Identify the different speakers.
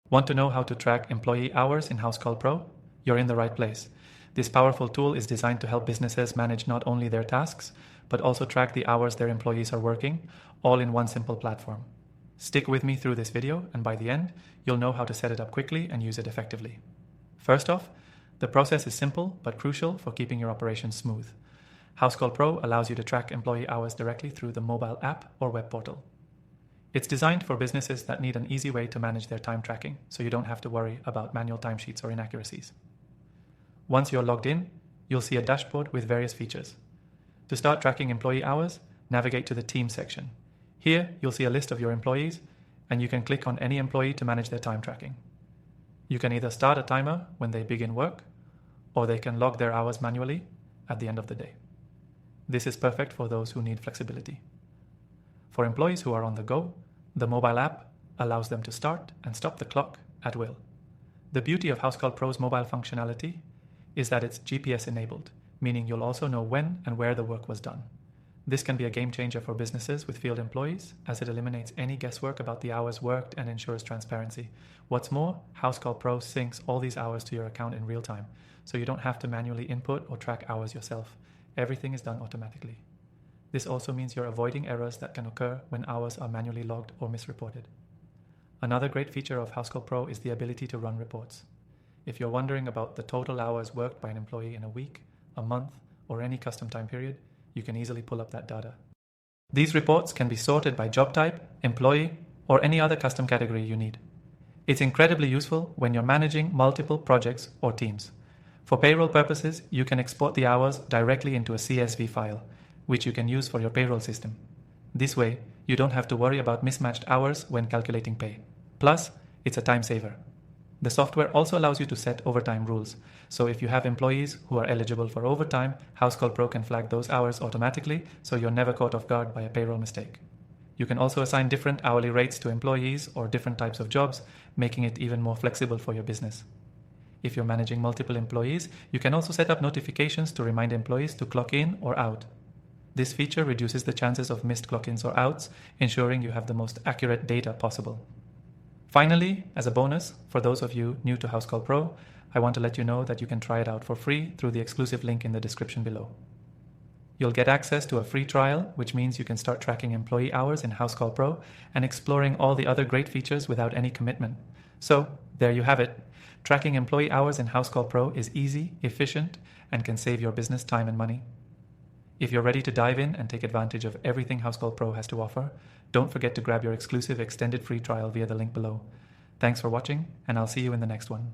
Speaker 1: Want to know how to track employee hours in Housecall Pro? You're in the right place. This powerful tool is designed to help businesses manage not only their tasks, but also track the hours their employees are working, all in one simple platform. Stick with me through this video, and by the end, you'll know how to set it up quickly and use it effectively. First off, the process is simple but crucial for keeping your operations smooth. Housecall Pro allows you to track employee hours directly through the mobile app or web portal. It's designed for businesses that need an easy way to manage their time tracking, so you don't have to worry about manual timesheets or inaccuracies. Once you're logged in, you'll see a dashboard with various features. To start tracking employee hours, navigate to the Team section. Here, you'll see a list of your employees, and you can click on any employee to manage their time tracking. You can either start a timer when they begin work, or they can log their hours manually at the end of the day. This is perfect for those who need flexibility. For employees who are on the go, the mobile app allows them to start and stop the clock at will. The beauty of Housecall Pro's mobile functionality is that it's GPS enabled, meaning you'll also know when and where the work was done. This can be a game changer for businesses with field employees, as it eliminates any guesswork about the hours worked and ensures transparency. What's more, Housecall Pro syncs all these hours to your account in real time, so you don't have to manually input or track hours yourself. Everything is done automatically. This also means you're avoiding errors that can occur when hours are manually logged or misreported. Another great feature of Housecall Pro is the ability to run reports. If you're wondering about the total hours worked by an employee in a week, a month, or any custom time period, you can easily pull up that data. These reports can be sorted by job type, employee, or any other custom category you need. It's incredibly useful when you're managing multiple projects or teams. For payroll purposes, you can export the hours directly into a CSV file, which you can use for your payroll system. This way, you don't have to worry about mismatched hours when calculating pay. Plus, it's a time saver. The software also allows you to set overtime rules, so if you have employees who are eligible for overtime, Housecall Pro can flag those hours automatically, so you're never caught off guard by a payroll mistake. You can also assign different hourly rates to employees or different types of jobs, making it even more flexible for your business. If you're managing multiple employees, you can also set up notifications to remind employees to clock in or out. This feature reduces the chances of missed clock-ins or outs, ensuring you have the most accurate data possible. Finally, as a bonus, for those of you new to Housecall Pro, I want to let you know that you can try it out for free through the exclusive link in the description below. You'll get access to a free trial, which means you can start tracking employee hours in Housecall Pro and exploring all the other great features without any commitment. So, there you have it. Tracking employee hours in Housecall Pro is easy, efficient, and can save your business time and money. If you're ready to dive in and take advantage of everything Housecall Pro has to offer, don't forget to grab your exclusive extended free trial via the link below. Thanks for watching, and I'll see you in the next one.